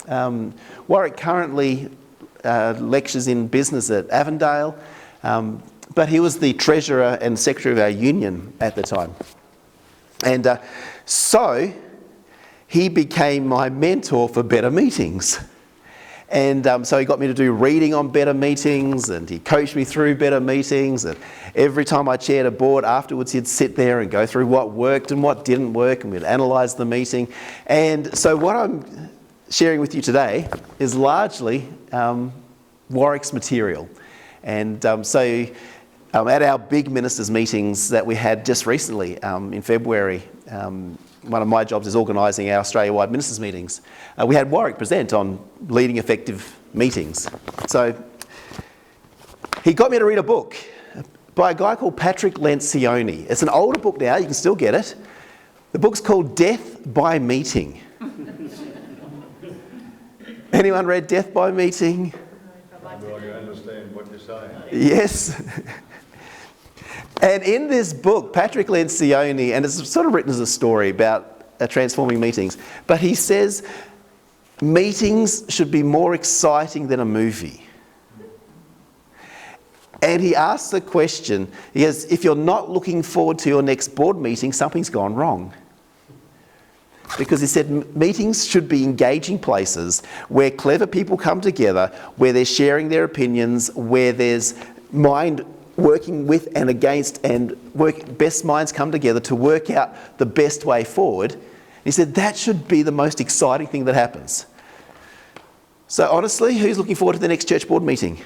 Warwick currently lectures in business at Avondale, but he was the treasurer and secretary of our union at the time. And so he became my mentor for Better Meetings. And so he got me to do reading on Better Meetings, and he coached me through Better Meetings. And every time I chaired a board afterwards, he'd sit there and go through what worked and what didn't work, and we'd analyse the meeting. And so what I'm sharing with you today is largely Warwick's material. And so at our big ministers' meetings that we had just recently in February, one of my jobs is organising our Australia-wide ministers' meetings. We had Warwick present on leading effective meetings. So he got me to read a book by a guy called Patrick Lencioni. It's an older book now, you can still get it. The book's called Death by Meeting. Anyone read Death by Meeting? Well, I understand what you're saying. Yes. And in this book, Patrick Lencioni, and it's sort of written as a story about transforming meetings, but he says meetings should be more exciting than a movie. And he asks the question, he goes, if you're not looking forward to your next board meeting, something's gone wrong. Because he said meetings should be engaging places where clever people come together, where they're sharing their opinions, where there's mind working with and against, and best minds come together to work out the best way forward. He said that should be the most exciting thing that happens. So honestly, who's looking forward to the next church board meeting?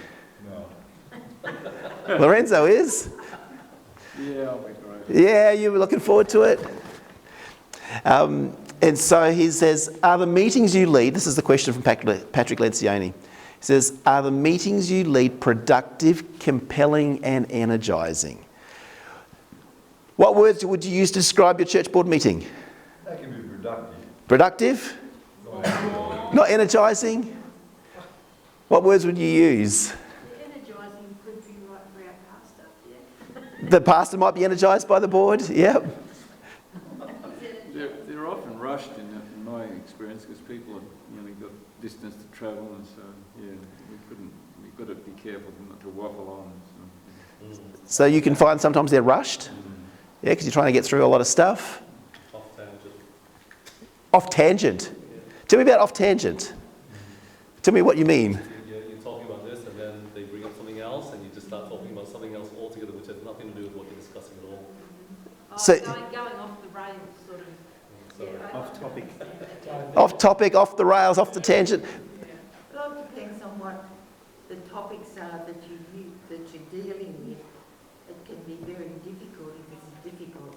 No. Lorenzo is? Yeah, I'll be great. Yeah, you were looking forward to it? And so he says, are the meetings you lead, this is the question from Patrick Lencioni, he says, are the meetings you lead productive, compelling and energising? What words would you use to describe your church board meeting? That can be productive. Productive? Not energising? What words would you use? Energising could be right for our pastor, yeah. The pastor might be energised by the board, yep. They're often rushed in my experience because people have got distance to travel, and so we've got to be careful not to waffle on. So you can find sometimes they're rushed, yeah, because you're trying to get through a lot of stuff. Off tangent. Off tangent. Yeah. Tell me about off tangent. Tell me what you mean. You're talking about this, and then they bring up something else, and you just start talking about something else altogether, which has nothing to do with what you're discussing at all. So- Going off the rails, sort of. Sorry. Yeah, Off topic. Off topic, off the rails, off the tangent. It all depends on what the topics are that you're dealing with. It can be very difficult if it's difficult.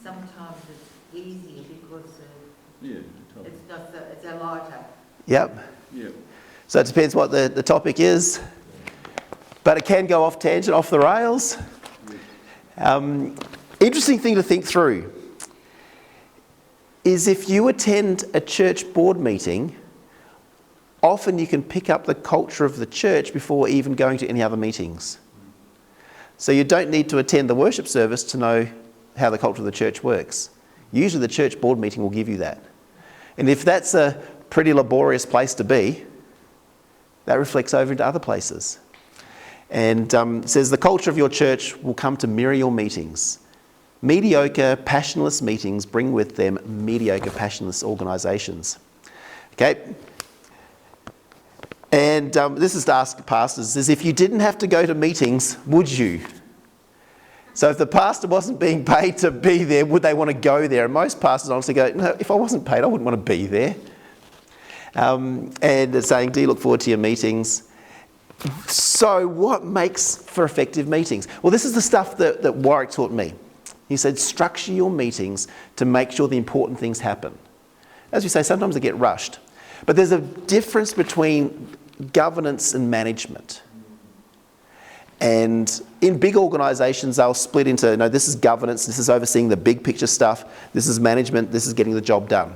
Sometimes it's easier because it's a lighter. Yep. Yeah. So it depends what the topic is. But it can go off tangent, off the rails. Interesting thing to think through is if you attend a church board meeting, often you can pick up the culture of the church before even going to any other meetings. So you don't need to attend the worship service to know how the culture of the church works. Usually the church board meeting will give you that. And if that's a pretty laborious place to be, that reflects over into other places. And it says the culture of your church will come to mirror your meetings. Mediocre, passionless meetings bring with them mediocre, passionless organisations. Okay? And this is to ask pastors, is if you didn't have to go to meetings, would you? So if the pastor wasn't being paid to be there, would they want to go there? And most pastors honestly go, no, if I wasn't paid, I wouldn't want to be there. And they're saying, do you look forward to your meetings? So what makes for effective meetings? Well, this is the stuff that Warwick taught me. He said, structure your meetings to make sure the important things happen. As we say, sometimes they get rushed. But there's a difference between governance and management. And in big organisations, they'll split into, no, this is governance, this is overseeing the big picture stuff, this is management, this is getting the job done.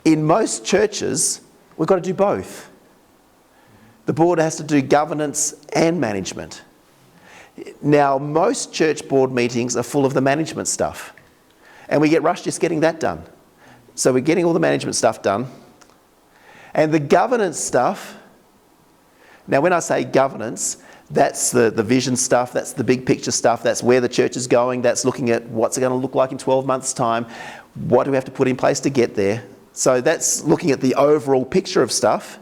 In most churches, we've got to do both. The board has to do governance and management. Now, most church board meetings are full of the management stuff. And we get rushed just getting that done. So we're getting all the management stuff done. And the governance stuff, now when I say governance, that's the vision stuff, that's the big picture stuff, that's where the church is going, that's looking at what's it going to look like in 12 months' time, what do we have to put in place to get there. So that's looking at the overall picture of stuff.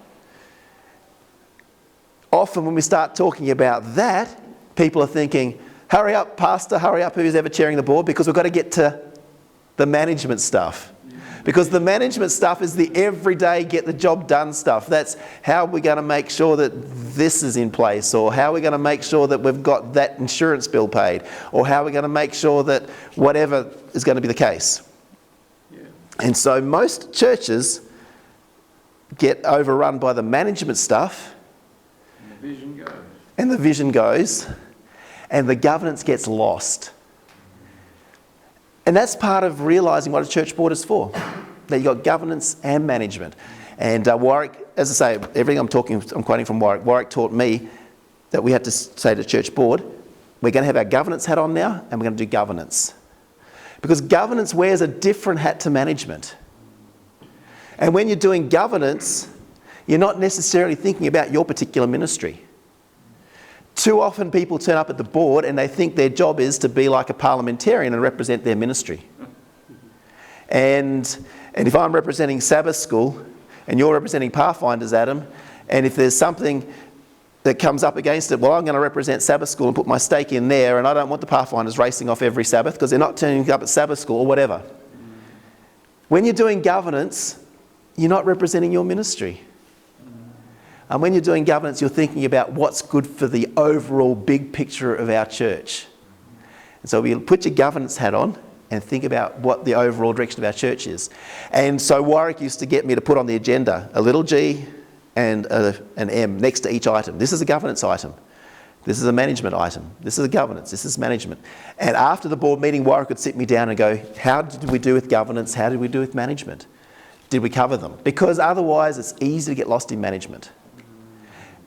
Often when we start talking about that, people are thinking, hurry up, pastor, hurry up, who's ever chairing the board, because we've got to get to the management stuff. Because the management stuff is the everyday get the job done stuff. That's how we're going to make sure that this is in place, or how we're going to make sure that we've got that insurance bill paid, or how we're going to make sure that whatever is going to be the case. Yeah. And so most churches get overrun by the management stuff, And the vision goes. and the vision goes, and the governance gets lost. And that's part of realising what a church board is for. That you've got governance and management. And Warwick, as I say, everything I'm quoting from Warwick. Warwick taught me that we had to say to church board, we're going to have our governance hat on now, and we're going to do governance. Because governance wears a different hat to management. And when you're doing governance, you're not necessarily thinking about your particular ministry. Too often people turn up at the board and they think their job is to be like a parliamentarian and represent their ministry. And if I'm representing Sabbath School and you're representing Pathfinders, Adam, and if there's something that comes up against it, well, I'm going to represent Sabbath School and put my stake in there, and I don't want the Pathfinders racing off every Sabbath because they're not turning up at Sabbath School or whatever. When you're doing governance, you're not representing your ministry. And when you're doing governance, you're thinking about what's good for the overall big picture of our church. And so you put your governance hat on and think about what the overall direction of our church is. And so Warwick used to get me to put on the agenda a little g and an M next to each item. This is a governance item. This is a management item. This is a governance. This is management. And after the board meeting, Warwick would sit me down and go, how did we do with governance? How did we do with management? Did we cover them? Because otherwise it's easy to get lost in management.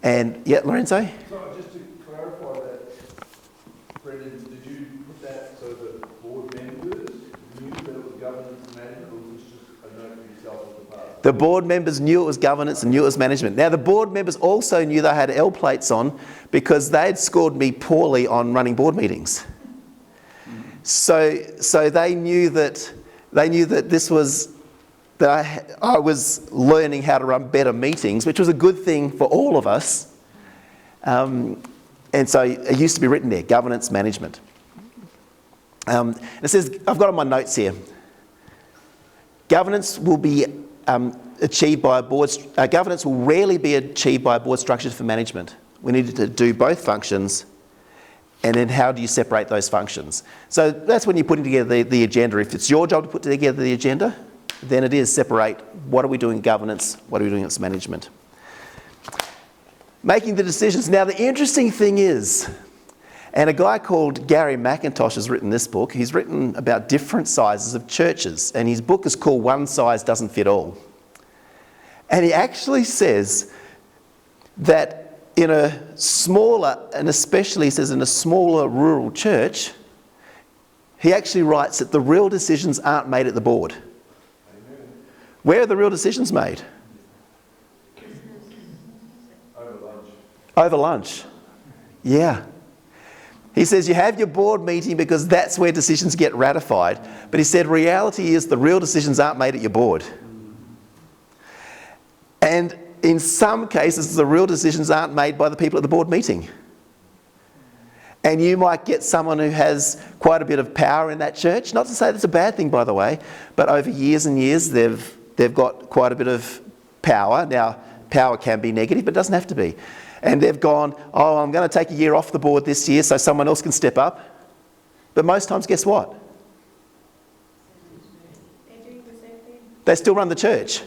And, yeah, Lorenzo? So just to clarify that, Brendan, did you put that so that board members knew that it was governance and management, or was this just a note for yourself as the part? The board members knew it was governance and knew it was management. Now, the board members also knew they had L plates on because they'd scored me poorly on running board meetings. So they knew that this was... that I was learning how to run better meetings, which was a good thing for all of us. And so it used to be written there, governance management. It says, I've got on my notes here, governance will be achieved by a board, governance will rarely be achieved by a board structured for management. We need to do both functions, and then how do you separate those functions? So that's when you're putting together the agenda. If it's your job to put together the agenda, then it is separate what are we doing in governance, what are we doing as management. Making the decisions. Now the interesting thing is, and a guy called Gary McIntosh has written this book, he's written about different sizes of churches, and his book is called One Size Doesn't Fit All. And he actually says that in a smaller, and especially he says in a smaller rural church, he actually writes that the real decisions aren't made at the board. Where are the real decisions made? Over lunch. Over lunch. Yeah. He says you have your board meeting because that's where decisions get ratified. But he said reality is the real decisions aren't made at your board. And in some cases, the real decisions aren't made by the people at the board meeting. And you might get someone who has quite a bit of power in that church. Not to say that's a bad thing, by the way, but over years and years, they've got quite a bit of power. Now, power can be negative, but it doesn't have to be. And they've gone, oh, I'm going to take a year off the board this year so someone else can step up. But most times, guess what? They're doing the same thing. They still run the church.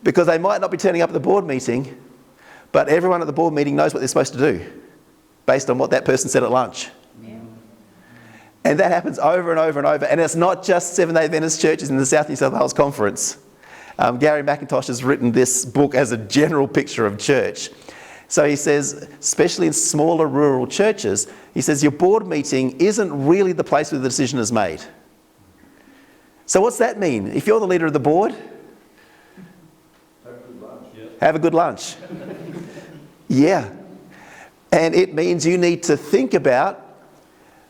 Because they might not be turning up at the board meeting, but everyone at the board meeting knows what they're supposed to do based on what that person said at lunch. Yeah. And that happens over and over and over. And it's not just Seventh-day Adventist churches in the South New South Wales Conference. Gary McIntosh has written this book as a general picture of church. So he says, especially in smaller rural churches, he says your board meeting isn't really the place where the decision is made. So what's that mean? If you're the leader of the board, No Have a good lunch. Yeah. And it means you need to think about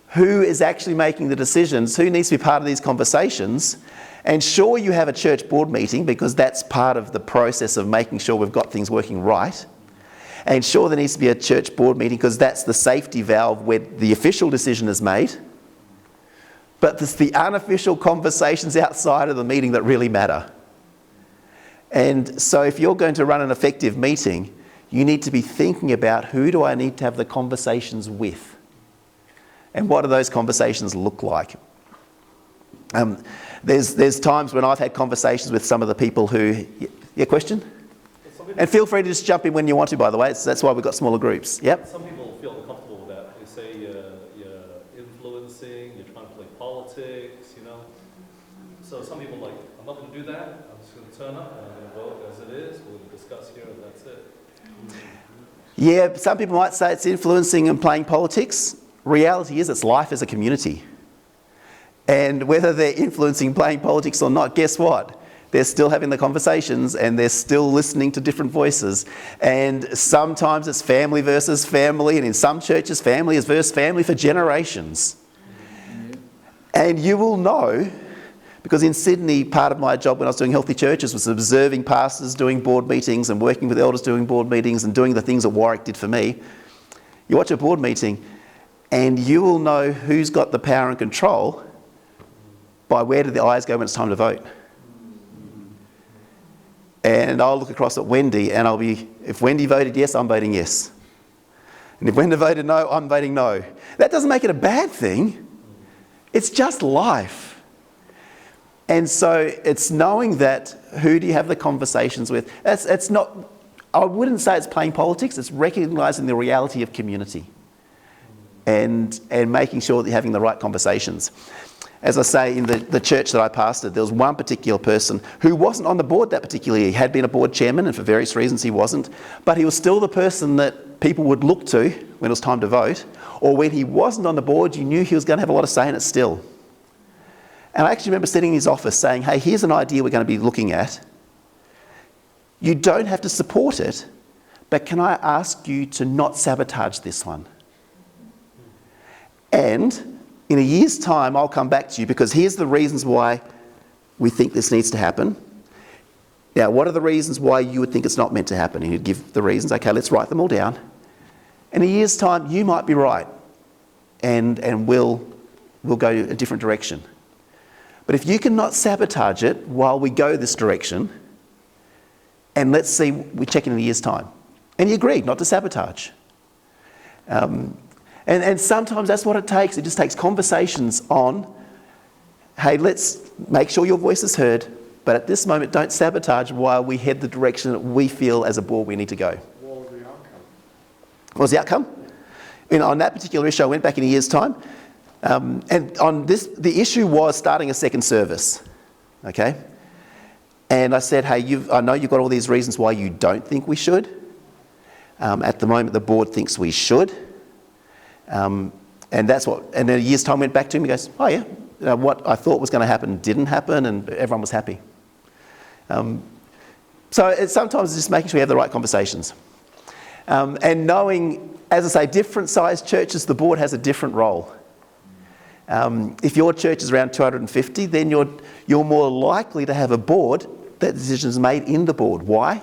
who is actually making the decisions, who needs to be part of these conversations. And sure, you have a church board meeting because that's part of the process of making sure we've got things working right. And sure, there needs to be a church board meeting because that's the safety valve where the official decision is made. But it's the unofficial conversations outside of the meeting that really matter. And so if you're going to run an effective meeting, you need to be thinking about who do I need to have the conversations with? And what do those conversations look like? There's times when I've had conversations with some of the people who... Yeah, question? And feel free to just jump in when you want to, by the way. That's why we've got smaller groups. Yep. Some people feel uncomfortable with that. They say you're influencing, you're trying to play politics, you know. So some people are like, I'm not going to do that. I'm just going to turn up and I'm going to vote as it is. We're going to discuss here and that's it. Yeah, some people might say it's influencing and playing politics. Reality is it's life as a community. And whether they're influencing playing politics or not, guess what? They're still having the conversations and they're still listening to different voices. And sometimes it's family versus family, and in some churches, family is versus family for generations. And you will know, because in Sydney, part of my job when I was doing Healthy Churches was observing pastors doing board meetings and working with elders doing board meetings and doing the things that Warwick did for me. You watch a board meeting and you will know who's got the power and control by where do the eyes go when it's time to vote. And I'll look across at Wendy and I'll be, if Wendy voted yes, I'm voting yes. And if Wendy voted no, I'm voting no. That doesn't make it a bad thing. It's just life. And so it's knowing that who do you have the conversations with. It's not, I wouldn't say it's playing politics, it's recognising the reality of community and making sure that you're having the right conversations. As I say, in the church that I pastored, there was one particular person who wasn't on the board that particular year. He had been a board chairman, and for various reasons he wasn't. But he was still the person that people would look to when it was time to vote. Or when he wasn't on the board, you knew he was going to have a lot of say in it still. And I actually remember sitting in his office saying, hey, here's an idea we're going to be looking at. You don't have to support it, but can I ask you to not sabotage this one? And in a year's time, I'll come back to you because here's the reasons why we think this needs to happen. Now, what are the reasons why you would think it's not meant to happen? And you'd give the reasons. Okay, let's write them all down. In a year's time, you might be right, and we'll go a different direction. But if you cannot sabotage it while we go this direction, and let's see, we check in a year's time. And he agreed not to sabotage. And sometimes that's what it takes. It just takes conversations on, hey, let's make sure your voice is heard, but at this moment, don't sabotage while we head the direction that we feel as a board we need to go. What was the outcome? What was the outcome? On that particular issue, I went back in a year's time. And on this, the issue was starting a second service, okay? And I said, hey, I know you've got all these reasons why you don't think we should. At the moment, the board thinks we should. And that's what, and in a year's time went back to him, he goes, oh yeah, what I thought was going to happen didn't happen, and everyone was happy. So it's sometimes just making sure we have the right conversations. And knowing, as I say, different sized churches, the board has a different role. If your church is around 250, then you're more likely to have a board that decisions made in the board. Why?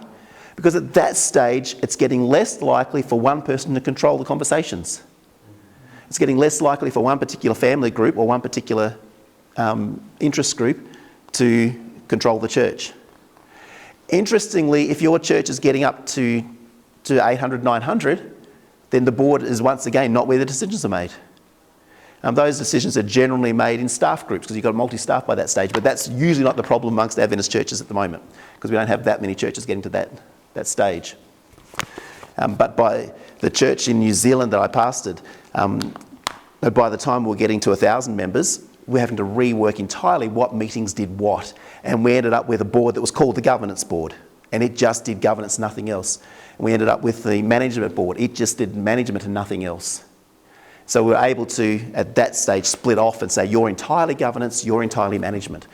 Because at that stage, it's getting less likely for one person to control the conversations. It's getting less likely for one particular family group or one particular interest group to control the church. Interestingly, if your church is getting up to 800, 900, then the board is once again not where the decisions are made. Those decisions are generally made in staff groups because you've got multi-staff by that stage, but that's usually not the problem amongst Adventist churches at the moment because we don't have that many churches getting to that stage. But by the church in New Zealand that I pastored, by the time we were getting to 1,000 members, we're having to rework entirely what meetings did what. And we ended up with a board that was called the governance board. And it just did governance, nothing else. And we ended up with the management board. It just did management and nothing else. So we were able to, at that stage, split off and say, you're entirely governance, you're entirely management.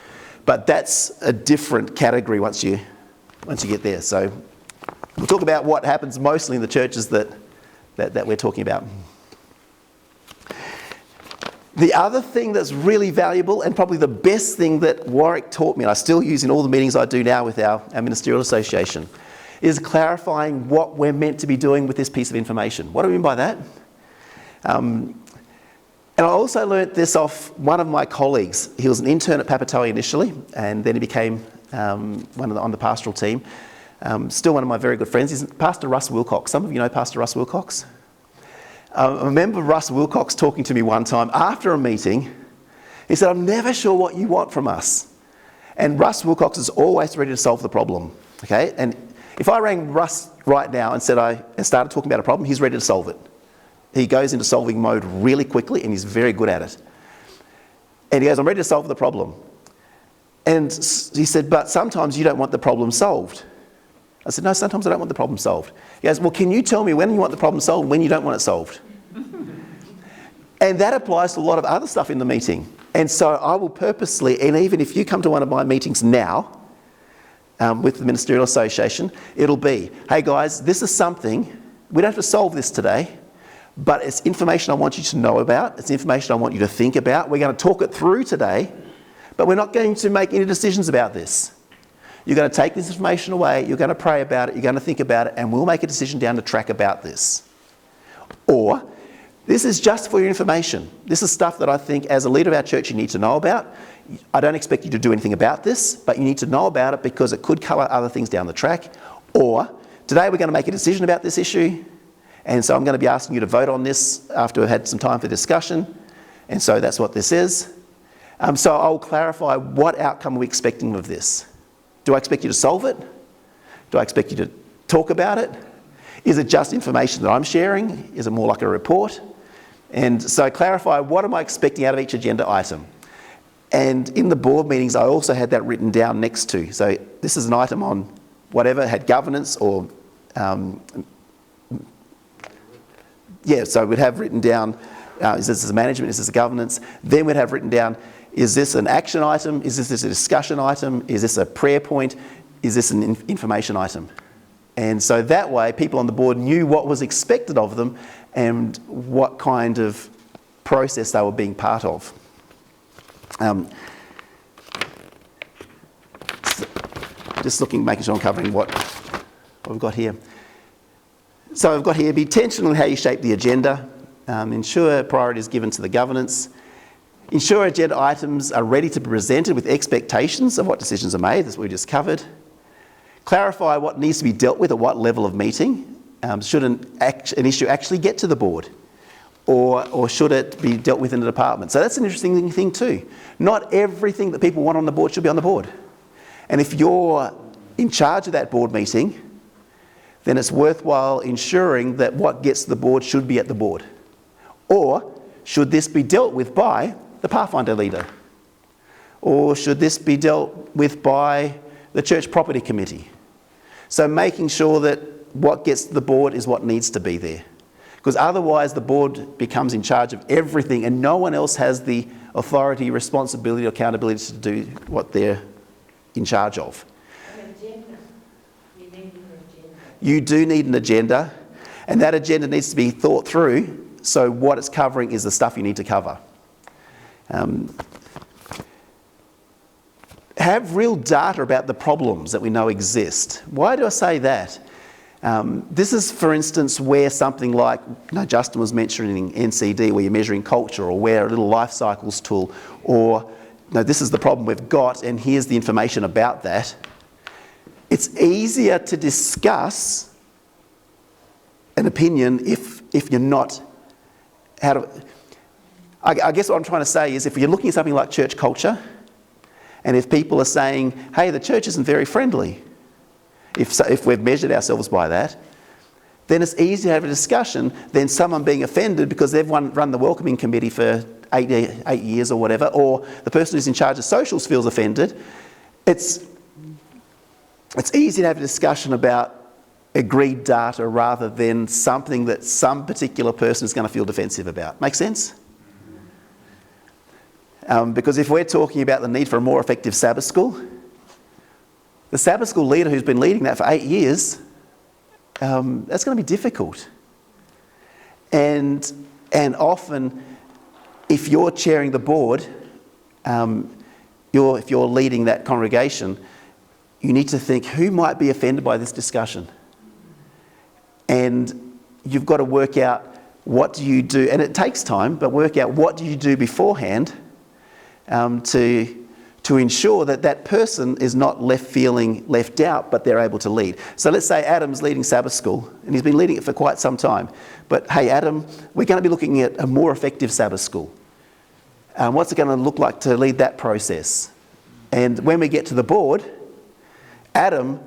But that's a different category once you get there. So We'll talk about what happens mostly in the churches that we're talking about. The other thing that's really valuable, and probably the best thing that Warwick taught me, and I still use in all the meetings I do now with our ministerial association, is clarifying what we're meant to be doing with this piece of information. What do I mean by that? And I also learnt this off one of my colleagues. He was an intern at Papatoe initially, and then he became on the pastoral team. Still one of my very good friends. He's Pastor Russ Wilcox. Some of you know Pastor Russ Wilcox. I remember Russ Wilcox talking to me one time after a meeting. He said, "I'm never sure what you want from us." And Russ Wilcox is always ready to solve the problem. Okay? And if I rang Russ right now and started talking about a problem, he's ready to solve it. He goes into solving mode really quickly, and he's very good at it. And he goes, "I'm ready to solve the problem." And he said, "But sometimes you don't want the problem solved." I said, "No, sometimes I don't want the problem solved." He goes, "Well, can you tell me when you want the problem solved, when you don't want it solved?" And that applies to a lot of other stuff in the meeting. And so I will purposely, and even if you come to one of my meetings now, with the Ministerial Association, it'll be, "Hey guys, this is something, we don't have to solve this today, but it's information I want you to know about, it's information I want you to think about, we're going to talk it through today, but we're not going to make any decisions about this. You're going to take this information away, you're going to pray about it, you're going to think about it, and we'll make a decision down the track about this." Or, "This is just for your information. This is stuff that I think as a leader of our church you need to know about. I don't expect you to do anything about this, but you need to know about it because it could cover other things down the track." Or, "Today we're going to make a decision about this issue, and so I'm going to be asking you to vote on this after we've had some time for discussion, and so that's what this is." So I'll clarify what outcome are we expecting of this. Do I expect you to solve it? Do I expect you to talk about it? Is it just information that I'm sharing? Is it more like a report? And so clarify, what am I expecting out of each agenda item? And in the board meetings, I also had that written down next to. So this is an item on whatever, had governance or, so we'd have written down, is this a management, is this a governance? Then we'd have written down, is this an action item? Is this a discussion item? Is this a prayer point? Is this an information item? And so that way, people on the board knew what was expected of them and what kind of process they were being part of. Just looking, making sure I'm covering what we've got here. So I've got here, be intentional in how you shape the agenda, ensure priority is given to the governance, ensure agenda items are ready to be presented with expectations of what decisions are made, that's what we just covered. Clarify what needs to be dealt with at what level of meeting. Should an issue actually get to the board? Or should it be dealt with in the department? So that's an interesting thing too. Not everything that people want on the board should be on the board. And if you're in charge of that board meeting, then it's worthwhile ensuring that what gets to the board should be at the board. Or should this be dealt with by the Pathfinder leader? Or should this be dealt with by the church property committee? So making sure that what gets to the board is what needs to be there. Because otherwise the board becomes in charge of everything and no one else has the authority, responsibility, or accountability to do what they're in charge of. An agenda. You need an agenda. You do need an agenda, and that agenda needs to be thought through, so what it's covering is the stuff you need to cover. Have real data about the problems that we know exist. Why do I say that? This is, for instance, where something like, Justin was mentioning NCD, where you're measuring culture, or where a little life cycles tool, or this is the problem we've got, and here's the information about that. It's easier to discuss an opinion if you're not I guess what I'm trying to say is if you're looking at something like church culture, and if people are saying, hey, the church isn't very friendly, if we've measured ourselves by that, then it's easier to have a discussion than someone being offended because they've run the welcoming committee for 8 years or whatever, or the person who's in charge of socials feels offended. It's easy to have a discussion about agreed data rather than something that some particular person is going to feel defensive about. Make sense? Because if we're talking about the need for a more effective Sabbath school, the Sabbath school leader who's been leading that for 8 years that's going to be difficult. And often, if you're chairing the board, if you're leading that congregation, you need to think, who might be offended by this discussion? And you've got to work out, what do you do? And it takes time, but work out what do you do beforehand to ensure that that person is not feeling left out, but they're able to lead. So let's say Adam's leading Sabbath school, and he's been leading it for quite some time. But hey, Adam, we're going to be looking at a more effective Sabbath school. What's it going to look like to lead that process? And when we get to the board, Adam,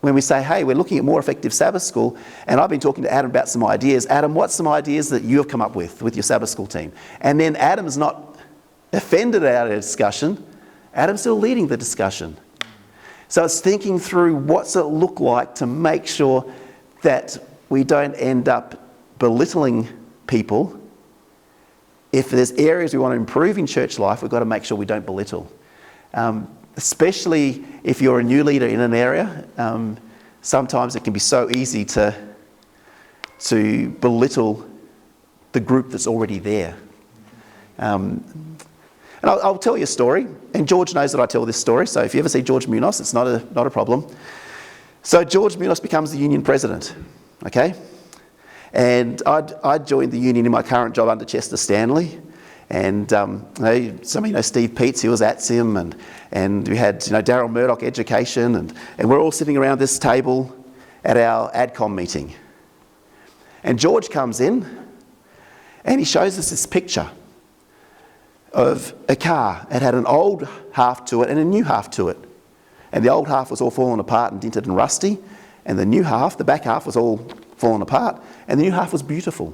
when we say, hey, we're looking at more effective Sabbath school, and I've been talking to Adam about some ideas. Adam, what's some ideas that you have come up with your Sabbath school team? And then Adam's not offended at our discussion. Adam's still leading the discussion. So it's thinking through what's it look like to make sure that we don't end up belittling people. If there's areas we want to improve in church life, we've got to make sure we don't belittle. Especially if you're a new leader in an area, sometimes it can be so easy to belittle the group that's already there. And I'll tell you a story, and George knows that I tell this story, so if you ever see George Munoz, it's not a problem. So George Munoz becomes the union president, okay? And I joined the union in my current job under Chester Stanley, and some of you know Steve Peets, he was at SIM, and we had Darryl Murdoch Education, and we're all sitting around this table at our ADCOM meeting. And George comes in, and he shows us this picture of a car. It had an old half to it and a new half to it. And the old half was all fallen apart and dinted and rusty, and the new half, the back half, was all fallen apart, and the new half was beautiful.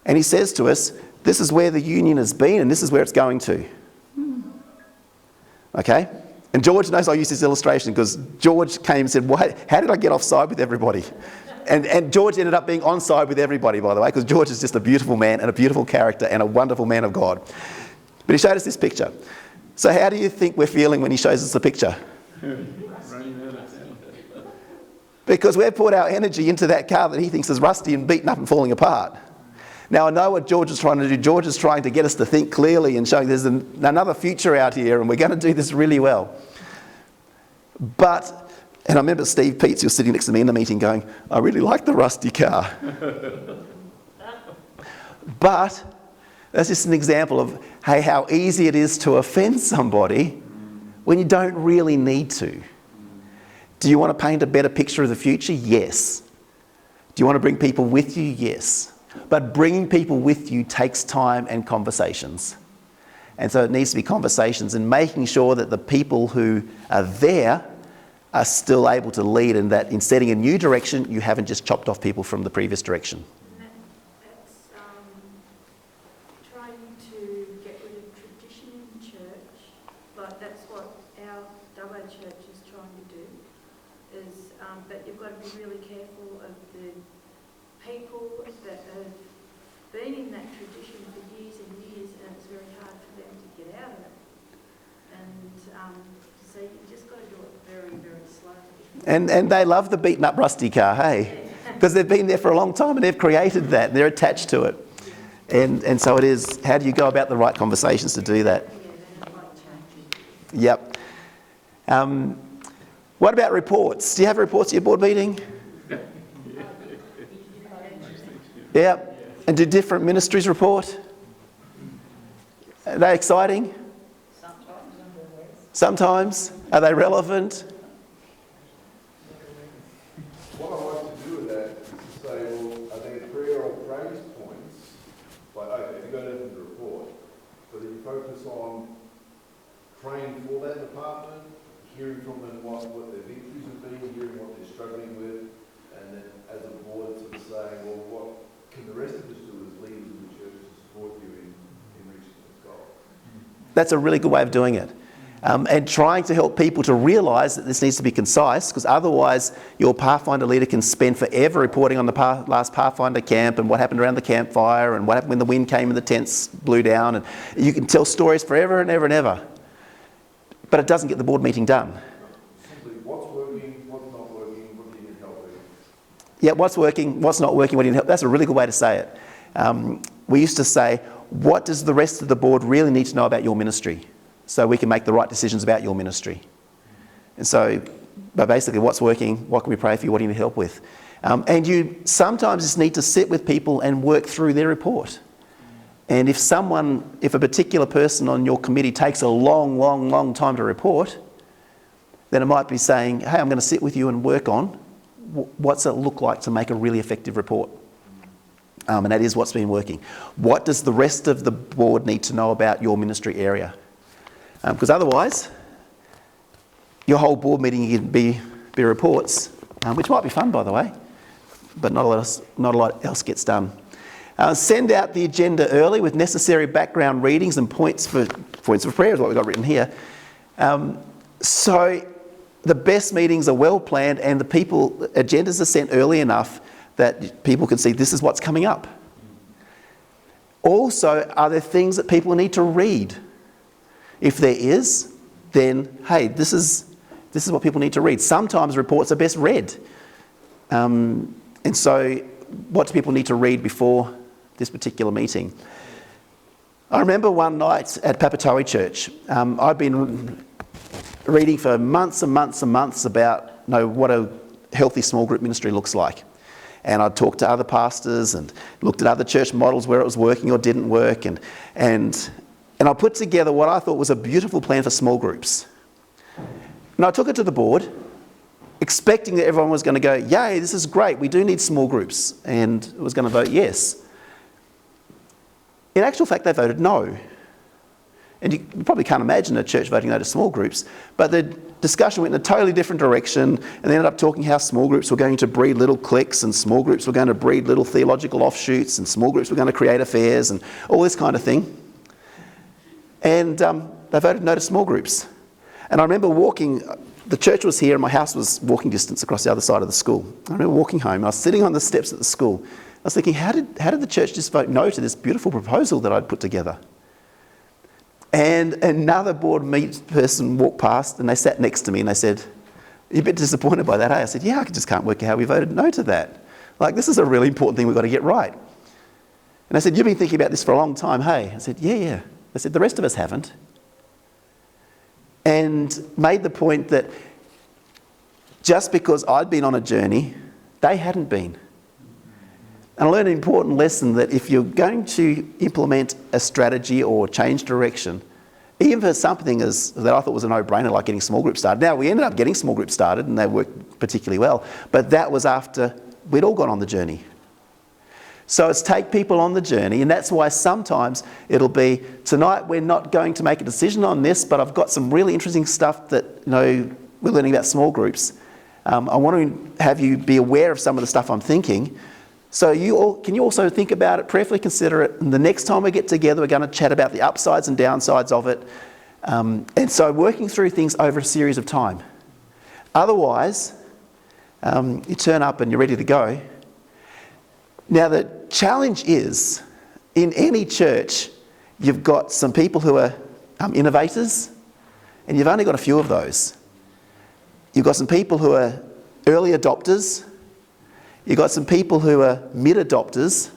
And he says to us, this is where the union has been and this is where it's going to. Okay? And George knows I use this illustration because George came and said, how did I get offside with everybody? And George ended up being on side with everybody, by the way, because George is just a beautiful man and a beautiful character and a wonderful man of God. But he showed us this picture. So how do you think we're feeling when he shows us the picture? Because we've put our energy into that car that he thinks is rusty and beaten up and falling apart. Now, I know what George is trying to do. George is trying to get us to think clearly and showing there's another future out here and we're going to do this really well. And I remember Steve Peets, he was sitting next to me in the meeting going, I really like the rusty car. But that's just an example of, hey, how easy it is to offend somebody when you don't really need to. Do you want to paint a better picture of the future? Yes. Do you want to bring people with you? Yes. But bringing people with you takes time and conversations. And so it needs to be conversations and making sure that the people who are there are still able to lead, and that in setting a new direction, you haven't just chopped off people from the previous direction. That's trying to get rid of tradition in church, like that's what our Dubbo church is trying to do, is, but you've got to be really careful of the people that have been in that tradition for years and years, and it's very hard for them to get out of it. And so you just got to do it very, very slowly. And they love the beaten up rusty car, hey? Because they've been there for a long time and they've created that, and they're attached to it. And so it is, how do you go about the right conversations to do that? Yep. What about reports? Do you have reports at your board meeting? Yeah. And do different ministries report? Are they exciting? Sometimes. Are they relevant? What I like to do with that is to say, well, are there prayer or praise points? Like, okay, you go down to the report, but then you focus on praying for that department, hearing from them what their victories have been, hearing what they're struggling with, and then as a board sort of saying, well, what can the rest of us do as leaders in the church to support you in reaching this goal? That's a really good way of doing it. And trying to help people to realise that this needs to be concise, because otherwise your Pathfinder leader can spend forever reporting on the last Pathfinder camp and what happened around the campfire and what happened when the wind came and the tents blew down, and you can tell stories forever and ever and ever. But it doesn't get the board meeting done. Simply, what's working, what's not working, what do you need help with? Yeah, what's working, what's not working, what do you help? That's a really good way to say it. We used to say, what does the rest of the board really need to know about your ministry so we can make the right decisions about your ministry? And so, but basically, what's working, what can we pray for you, what do you need help with? And you sometimes just need to sit with people and work through their report. And if a particular person on your committee takes a long time to report, then it might be saying, hey, I'm going to sit with you and work on what's it look like to make a really effective report. And that is what's been working. What does the rest of the board need to know about your ministry area? Because otherwise, your whole board meeting can be reports, which might be fun, by the way, but not a lot else gets done. Send out the agenda early with necessary background readings and points for prayer is what we've got written here. So the best meetings are well planned and agendas are sent early enough that people can see this is what's coming up. Also, are there things that people need to read? If there is, then hey, this is what people need to read. Sometimes reports are best read. And so what do people need to read before this particular meeting? I remember one night at Papatoe Church, I'd been reading for months and months and months about what a healthy small group ministry looks like. And I'd talked to other pastors and looked at other church models where it was working or didn't work. And I put together what I thought was a beautiful plan for small groups. And I took it to the board, expecting that everyone was going to go, yay, this is great, we do need small groups. And it was going to vote yes. In actual fact, they voted no. And you probably can't imagine a church voting no to small groups, but the discussion went in a totally different direction, and they ended up talking how small groups were going to breed little cliques, and small groups were going to breed little theological offshoots, and small groups were going to create affairs, and all this kind of thing. And they voted no to small groups. And I remember the church was here, and my house was walking distance across the other side of the school. I remember walking home, I was sitting on the steps at the school. I was thinking, how did the church just vote no to this beautiful proposal that I'd put together? And another board person walked past and they sat next to me and they said, you're a bit disappointed by that, eh? I said, yeah, I just can't work out how we voted no to that. Like, this is a really important thing we've got to get right. And I said, you've been thinking about this for a long time, hey? I said, yeah. I said, the rest of us haven't. And made the point that just because I'd been on a journey, they hadn't been. And I learned an important lesson that if you're going to implement a strategy or change direction, even for something that I thought was a no-brainer, like getting small groups started. Now, we ended up getting small groups started and they worked particularly well, but that was after we'd all gone on the journey. So it's take people on the journey, and that's why sometimes it'll be, tonight we're not going to make a decision on this, but I've got some really interesting stuff that we're learning about small groups. I want to have you be aware of some of the stuff I'm thinking. So can you also think about it, prayerfully consider it, and the next time we get together we're going to chat about the upsides and downsides of it. And so working through things over a series of time. Otherwise, you turn up and you're ready to go. Now the challenge is, in any church, you've got some people who are innovators, and you've only got a few of those. You've got some people who are early adopters. You've got some people who are mid-adopters,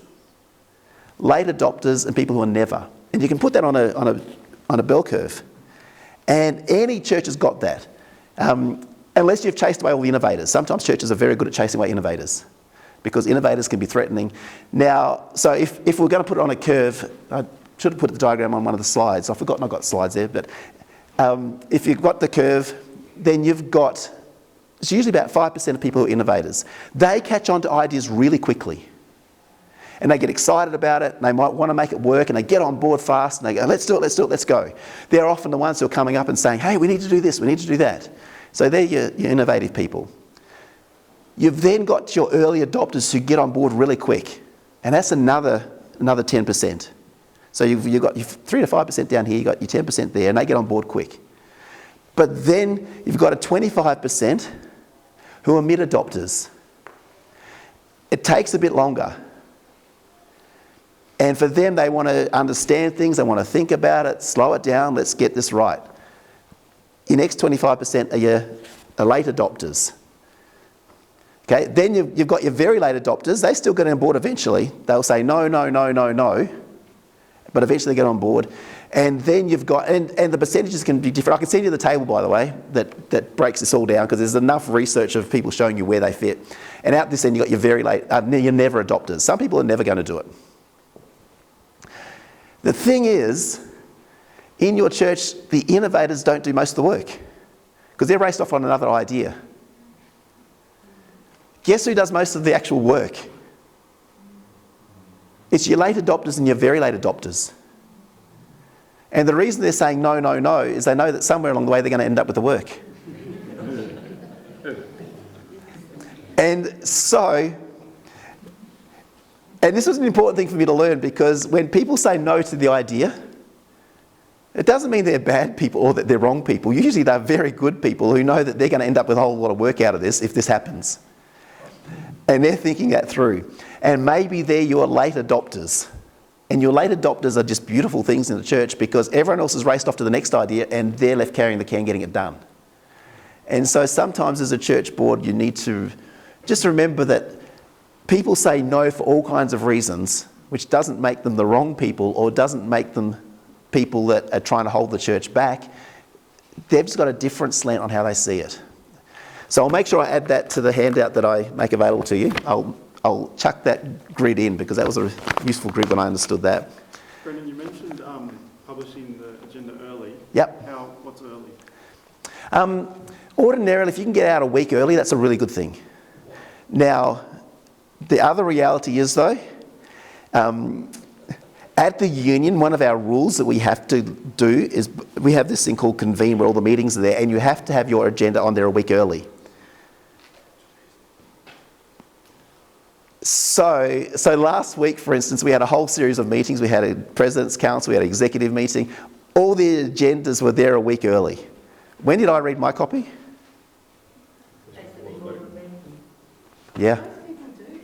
late adopters, and people who are never. And you can put that on a bell curve. And any church has got that, unless you've chased away all the innovators. Sometimes churches are very good at chasing away innovators, because innovators can be threatening. Now, so if we're going to put it on a curve, I should have put the diagram on one of the slides. I've forgotten I've got slides there, but if you've got the curve, then it's usually about 5% of people who are innovators. They catch on to ideas really quickly. And they get excited about it, and they might want to make it work, and they get on board fast, and they go, let's do it, let's go. They're often the ones who are coming up and saying, hey, we need to do this, we need to do that. So they're your innovative people. You've then got your early adopters who get on board really quick, and that's another 10%. So you've got your 3 to 5% down here, you've got your 10% there, and they get on board quick. But then you've got a 25% who are mid-adopters. It takes a bit longer. And for them, they want to understand things, they want to think about it, slow it down, let's get this right. Your next 25% are late adopters. Okay, then you've got your very late adopters. They still get on board eventually. They'll say no, no, no, no, no, but eventually they get on board. And then you've got, and the percentages can be different. I can send you the table, by the way, that breaks this all down, because there's enough research of people showing you where they fit. And out this end, you've got your very late, your never adopters. Some people are never going to do it. The thing is, in your church, the innovators don't do most of the work, because they're raced off on another idea. Guess who does most of the actual work? It's your late adopters and your very late adopters. And the reason they're saying no, no, no is they know that somewhere along the way they're going to end up with the work. And so, and this was an important thing for me to learn, because when people say no to the idea, it doesn't mean they're bad people or that they're wrong people. Usually they're very good people who know that they're going to end up with a whole lot of work out of this if this happens. And they're thinking that through. And maybe they're your late adopters. And your late adopters are just beautiful things in the church, because everyone else has raced off to the next idea and they're left carrying the can, getting it done. And so sometimes as a church board, you need to just remember that people say no for all kinds of reasons, which doesn't make them the wrong people or doesn't make them people that are trying to hold the church back. They've just got a different slant on how they see it. So I'll make sure I add that to the handout that I make available to you. I'll chuck that grid in, because that was a useful grid when I understood that. Brendan, you mentioned publishing the agenda early. Yep. What's early? Ordinarily, if you can get out a week early, that's a really good thing. Now, the other reality is, though, at the union, one of our rules that we have to do is we have this thing called convene, where all the meetings are there, and you have to have your agenda on there a week early. So last week, for instance, we had a whole series of meetings. We had a President's Council, we had an executive meeting. All the agendas were there a week early. When did I read my copy? Yeah. Most people do.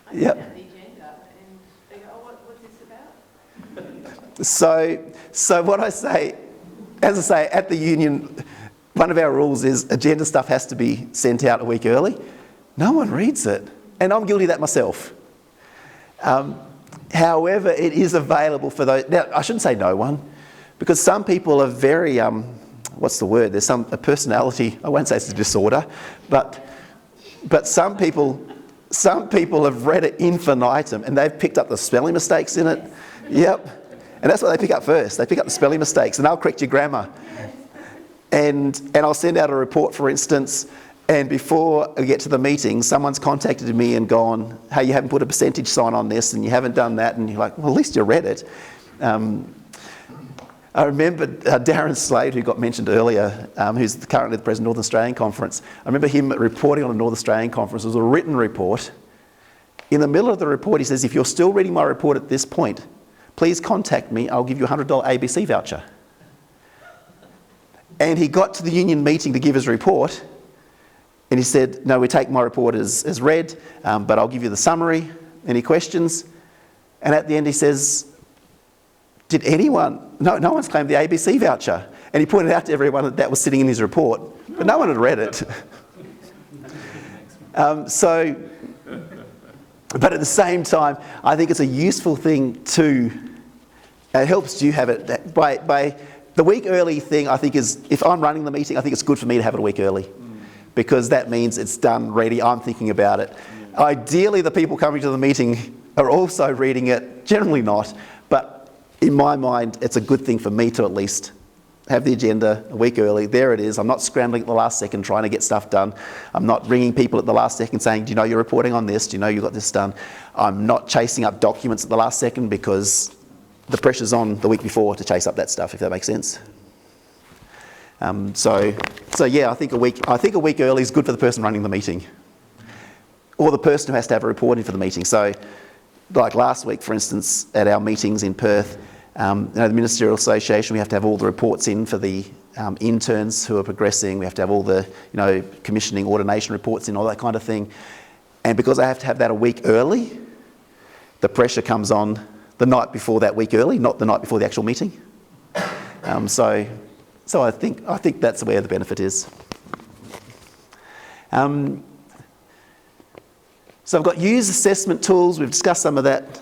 I Yep. send out the agenda and they go, oh, what's this about? So what I say, as I say, at the union, one of our rules is agenda stuff has to be sent out a week early. No one reads it. And I'm guilty of that myself. However, it is available for those. Now, I shouldn't say no one, because some people are very, what's the word? There's a personality, I won't say it's a disorder, but some people have read it infinitum and they've picked up the spelling mistakes in it. Yep. And that's what they pick up first. They pick up the spelling mistakes, and they'll correct your grammar. And I'll send out a report, for instance, and before I get to the meeting, someone's contacted me and gone, hey, you haven't put a percentage sign on this and you haven't done that. And you're like, well, at least you read it. I remember Darren Slade, who got mentioned earlier, who's currently the president of the Northern Australian Conference. I remember him reporting on a Northern Australian Conference. It was a written report. In the middle of the report, he says, if you're still reading my report at this point, please contact me. I'll give you a $100 ABC voucher. And he got to the union meeting to give his report. And he said, no, we take my report as read, but I'll give you the summary. Any questions? And at the end he says, did anyone, no one's claimed the ABC voucher. And he pointed out to everyone that was sitting in his report, but no one had read it. But at the same time, I think it's a useful thing to, it helps you have it, by the week early thing, I think is, if I'm running the meeting, I think it's good for me to have it a week early. Because that means it's done, ready, I'm thinking about it. Ideally, the people coming to the meeting are also reading it, generally not, but in my mind, it's a good thing for me to at least have the agenda a week early. There it is. I'm not scrambling at the last second trying to get stuff done. I'm not ringing people at the last second saying, do you know you're reporting on this? Do you know you got this done? I'm not chasing up documents at the last second, because the pressure's on the week before to chase up that stuff, if that makes sense. So yeah, I think a week early is good for the person running the meeting, or the person who has to have a report in for the meeting. So, like last week, for instance, at our meetings in Perth, the Ministerial Association, we have to have all the reports in for the interns who are progressing. We have to have all the commissioning, ordination reports in, all that kind of thing. And because I have to have that a week early, the pressure comes on the night before that week early, not the night before the actual meeting. So I think that's where the benefit is. So I've got use assessment tools. We've discussed some of that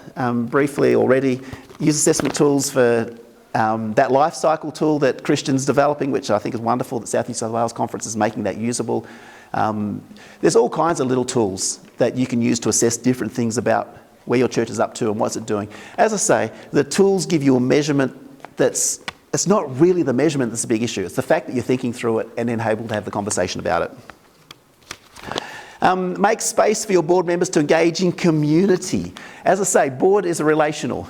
briefly already. Use assessment tools for that life cycle tool that Christian's developing, which I think is wonderful that South New South Wales Conference is making that usable. There's all kinds of little tools that you can use to assess different things about where your church is up to and what's it doing. As I say, the tools give you a measurement it's not really the measurement that's the big issue. It's the fact that you're thinking through it and then able to have the conversation about it. Make space for your board members to engage in community. As I say, board is relational.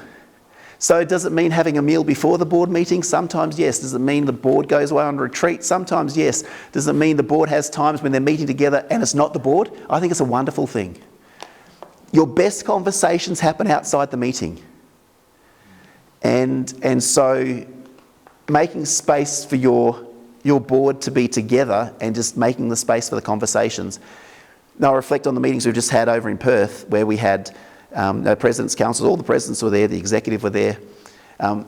So does it mean having a meal before the board meeting? Sometimes yes. Does it mean the board goes away on retreat? Sometimes yes. Does it mean the board has times when they're meeting together and it's not the board? I think it's a wonderful thing. Your best conversations happen outside the meeting. And so making space for your board to be together and just making the space for the conversations. Now I reflect on the meetings we've just had over in Perth where we had president's councils, all the presidents were there, the executive were there,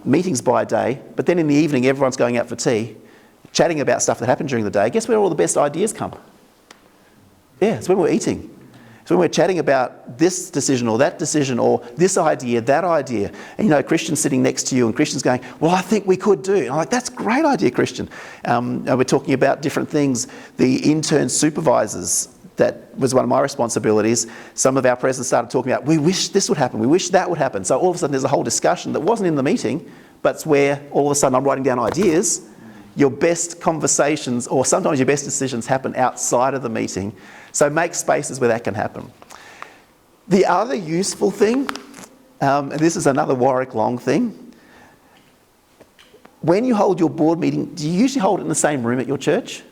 meetings by day, but then in the evening everyone's going out for tea, chatting about stuff that happened during the day. Guess where all the best ideas come? Yeah, it's when we're eating. It's when we're chatting about this decision or that decision or this idea, that idea. And you know, Christian's sitting next to you and Christian's going, well, I think we could do. And I'm like, that's a great idea, Christian. And we're talking about different things. The intern supervisors, that was one of my responsibilities. Some of our presidents started talking about, we wish this would happen, we wish that would happen. So all of a sudden there's a whole discussion that wasn't in the meeting, but it's where all of a sudden I'm writing down ideas. Your best conversations, or sometimes your best decisions, happen outside of the meeting. So make spaces where that can happen. The other useful thing, and this is another Warwick Long thing, when you hold your board meeting, do you usually hold it in the same room at your church?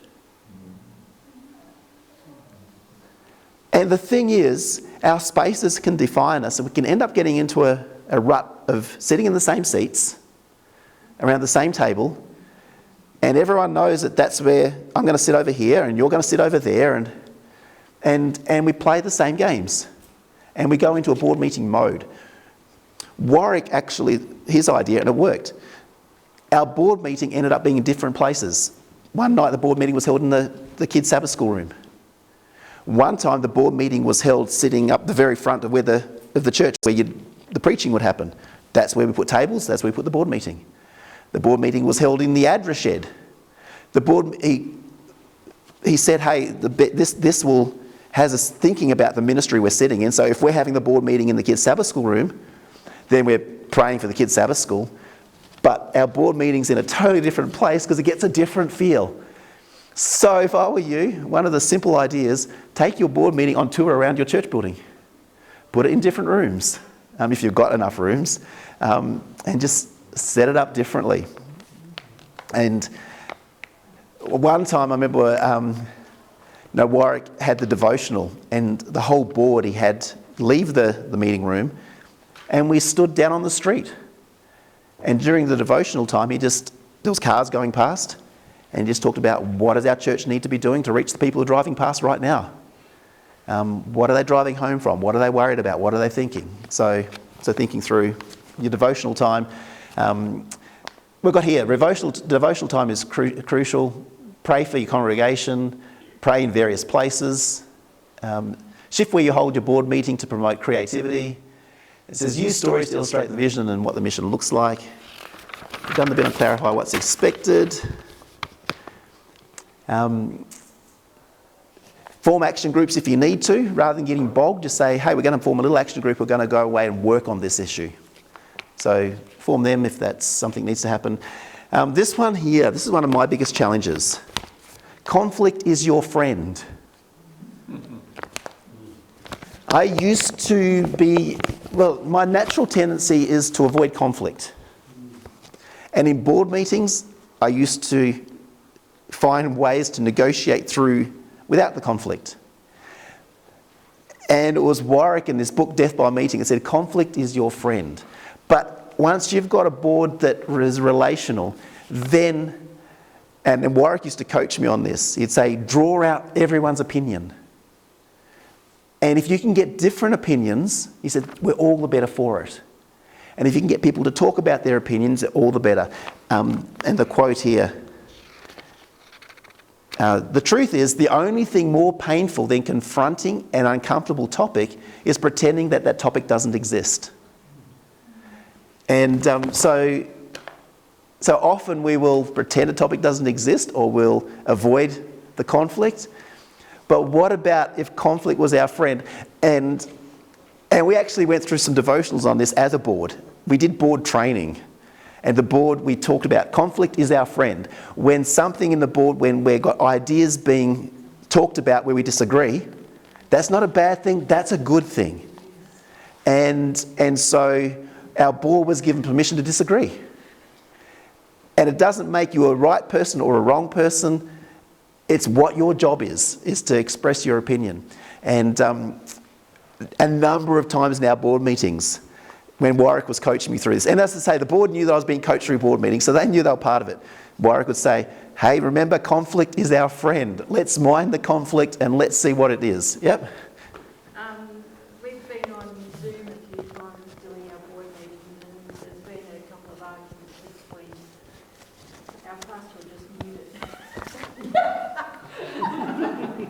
And the thing is, our spaces can define us, and we can end up getting into a rut of sitting in the same seats, around the same table, and everyone knows that that's where I'm going to sit over here, and you're going to sit over there, and we play the same games, and we go into a board meeting mode. Warwick actually, his idea, and it worked. Our board meeting ended up being in different places. One night the board meeting was held in the kids' Sabbath school room. One time the board meeting was held sitting up the very front of the church where the preaching would happen. That's where we put tables, that's where we put the board meeting. The board meeting was held in the address shed. He said, hey, this has us thinking about the ministry we're sitting in. So if we're having the board meeting in the kids' Sabbath school room, then we're praying for the kids' Sabbath school. But our board meeting's in a totally different place because it gets a different feel. So if I were you, one of the simple ideas, take your board meeting on tour around your church building. Put it in different rooms, if you've got enough rooms, and just set it up differently. And one time I remember, Warwick had the devotional, and the whole board he had leave the meeting room, and we stood down on the street. And during the devotional time, there was cars going past, and just talked about what does our church need to be doing to reach the people who are driving past right now. What are they driving home from? What are they worried about? What are they thinking? So thinking through your devotional time. We've got here, devotional time is crucial. Pray for your congregation. Pray in various places. Shift where you hold your board meeting to promote creativity. It says use stories to illustrate the vision and what the mission looks like. We've done the bit on clarify what's expected. Form action groups if you need to. Rather than getting bogged, just say, hey, we're going to form a little action group. We're going to go away and work on this issue. So form them if that's something that needs to happen. This one here, this is one of my biggest challenges. Conflict is your friend. I used to be, my natural tendency is to avoid conflict. And in board meetings, I used to find ways to negotiate through without the conflict. And it was Warwick in this book, Death by Meeting, it said, conflict is your friend. But once you've got a board that is relational, then, and Warwick used to coach me on this, he'd say, draw out everyone's opinion. And if you can get different opinions, he said, we're all the better for it. And if you can get people to talk about their opinions, all the better. And the quote here, The truth is, the only thing more painful than confronting an uncomfortable topic is pretending that that topic doesn't exist. And so often we will pretend a topic doesn't exist, or we'll avoid the conflict. But what about if conflict was our friend? And we actually went through some devotionals on this as a board. We did board training. And the board, we talked about conflict is our friend. When something in the board, when we've got ideas being talked about where we disagree, that's not a bad thing, that's a good thing. And so our board was given permission to disagree. And it doesn't make you a right person or a wrong person. It's what your job is to express your opinion. And a number of times in our board meetings, when Warwick was coaching me through this, and as I say, the board knew that I was being coached through board meetings, so they knew they were part of it. Warwick would say, hey, remember, conflict is our friend. Let's mind the conflict and let's see what it is. Yep. We've been on Zoom a few times doing our board meetings, and there's been a couple of arguments between our pastor just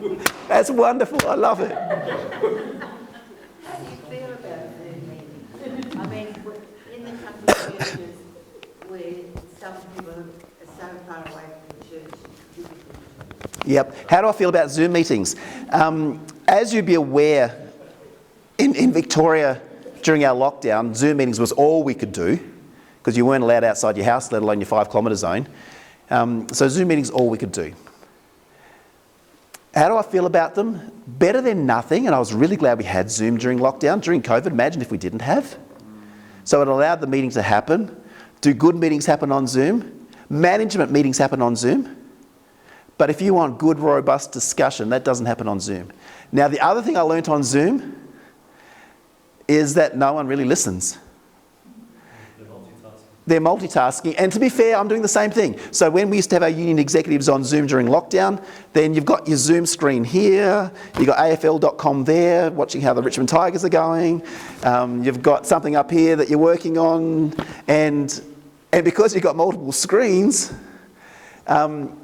muted. That's wonderful. I love it. How do you feel about Zoom meetings? I mean, in the country churches where some people are so far away from the church, it's difficult. Yep. How do I feel about Zoom meetings? As you'd be aware, in Victoria, during our lockdown, Zoom meetings was all we could do, because you weren't allowed outside your house, let alone your 5 kilometre zone. So Zoom meetings all we could do. How do I feel about them? Better than nothing, and I was really glad we had Zoom during lockdown. During COVID, imagine if we didn't have. So it allowed the meetings to happen. Do good meetings happen on Zoom? Management meetings happen on Zoom. But if you want good, robust discussion, that doesn't happen on Zoom. Now, the other thing I learnt on Zoom is that no one really listens. They're multitasking. And to be fair, I'm doing the same thing. So when we used to have our union executives on Zoom during lockdown, then you've got your Zoom screen here, you've got AFL.com there, watching how the Richmond Tigers are going. You've got something up here that you're working on. And because you've got multiple screens, and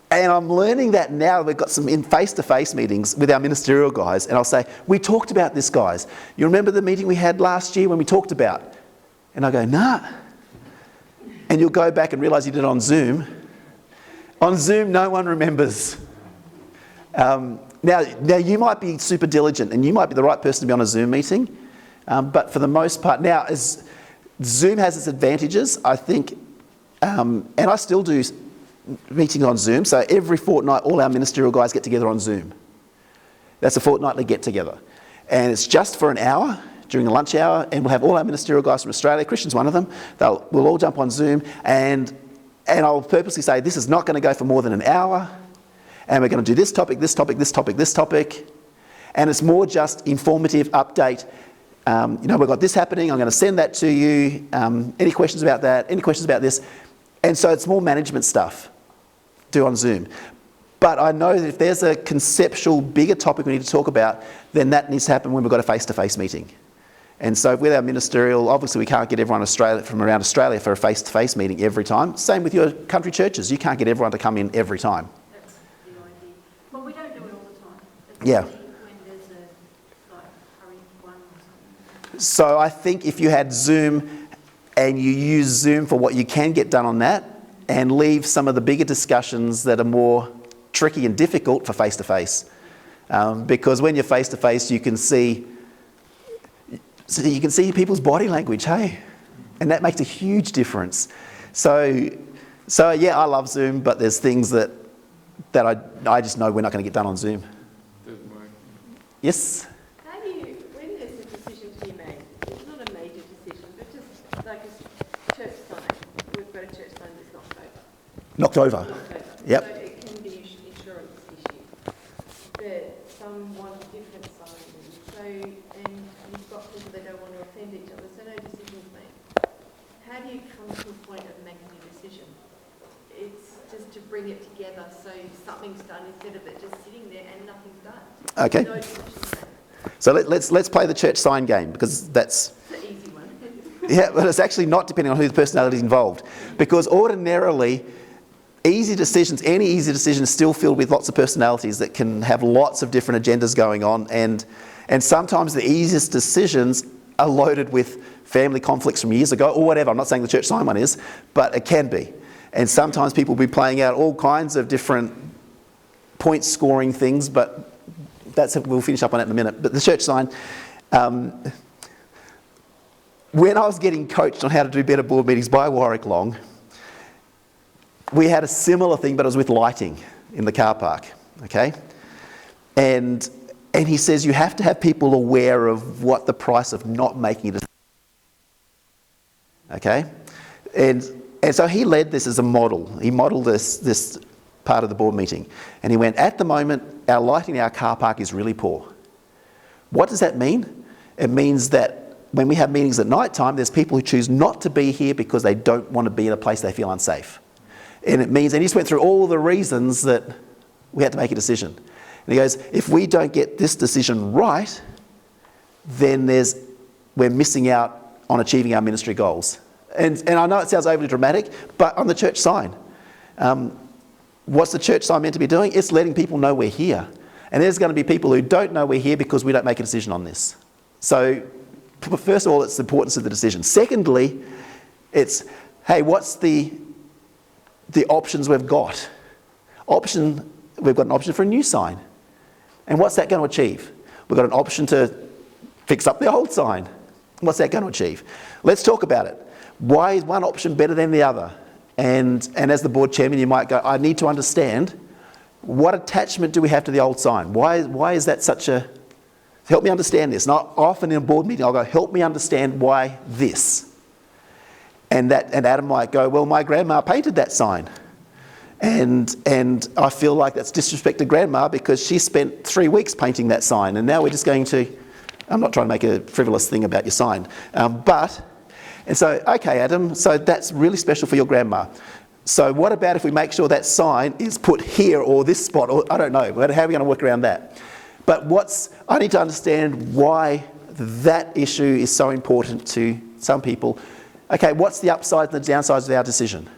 I'm learning that now. We've got some in face-to-face meetings with our ministerial guys, and I'll say, we talked about this, guys. You remember the meeting we had last year when we talked about? And I go, nah. And you'll go back and realise you did it on Zoom. On Zoom, no one remembers. Now you might be super diligent and you might be the right person to be on a Zoom meeting, but for the most part, now as Zoom has its advantages, I think, and I still do meetings on Zoom, so every fortnight all our ministerial guys get together on Zoom. That's a fortnightly get together. And it's just for an hour during the lunch hour, and we'll have all our ministerial guys from Australia, Christian's one of them, we'll all jump on Zoom, and I'll purposely say this is not going to go for more than an hour, and we're going to do this topic, this topic, this topic, this topic, and it's more just informative update. We've got this happening, I'm going to send that to you, any questions about that, any questions about this, and so it's more management stuff, do on Zoom. But I know that if there's a conceptual, bigger topic we need to talk about, then that needs to happen when we've got a face-to-face meeting. And so with our ministerial, obviously we can't get everyone from around Australia for a face-to-face meeting every time. Same with your country churches. You can't get everyone to come in every time. That's the idea. Well, we don't do it all the time. It's Yeah. only when there's a hurry one or something. So I think if you had Zoom and you use Zoom for what you can get done on that, and leave some of the bigger discussions that are more tricky and difficult for face-to-face. Because when you're face-to-face, you can see people's body language, hey? And that makes a huge difference. So yeah, I love Zoom, but there's things that I just know we're not going to get done on Zoom. Doesn't work. When Yes? there's a decision to be made, it's not a major decision, but just like a church sign, we've got a church sign that's knocked over. Knocked over. Yep. So it can be an insurance issue. But some want different signs. So, and you've got people that don't want to offend each other, so no decisions made. How do you come to a point of making a decision? It's just to bring it together so something's done instead of it just sitting there and nothing's done. Okay. No decisions made. So let's play the church sign game, because that's... It's the easy one. Yeah, but it's actually not depending on who the personality is involved. Because ordinarily, easy decisions, any easy decision is still filled with lots of personalities that can have lots of different agendas going on, and sometimes the easiest decisions are loaded with family conflicts from years ago or whatever. I'm not saying the church sign one is, but it can be. And sometimes people will be playing out all kinds of different point scoring things, but we'll finish up on that in a minute. But the church sign, when I was getting coached on how to do better board meetings by Warwick Long, we had a similar thing, but it was with lighting in the car park, okay? And he says you have to have people aware of what the price of not making it is, okay? And so he led this as a model. He modelled this part of the board meeting. And he went, at the moment, our lighting in our car park is really poor. What does that mean? It means that when we have meetings at night time, there's people who choose not to be here because they don't want to be in a place they feel unsafe. And it means, and he just went through all the reasons that we had to make a decision. And he goes, if we don't get this decision right, then we're missing out on achieving our ministry goals. And I know it sounds overly dramatic, but on the church sign, what's the church sign meant to be doing? It's letting people know we're here. And there's going to be people who don't know we're here because we don't make a decision on this. So first of all, it's the importance of the decision. Secondly, it's, hey, what's the options we've got? We've got an option for a new sign. And what's that going to achieve? We've got an option to fix up the old sign. What's that going to achieve? Let's talk about it. Why is one option better than the other? And as the board chairman, you might go, I need to understand, what attachment do we have to the old sign? Why is that such a... Help me understand this. And often in a board meeting, I'll go, help me understand why this. And Adam might go, well, my grandma painted that sign. And I feel like that's disrespect to grandma because she spent 3 weeks painting that sign. And now we're just going to... I'm not trying to make a frivolous thing about your sign. And so, okay, Adam, so that's really special for your grandma. So what about if we make sure that sign is put here or this spot, or I don't know, how are we going to work around that? But I need to understand why that issue is so important to some people. Okay, what's the upsides and the downsides of our decision?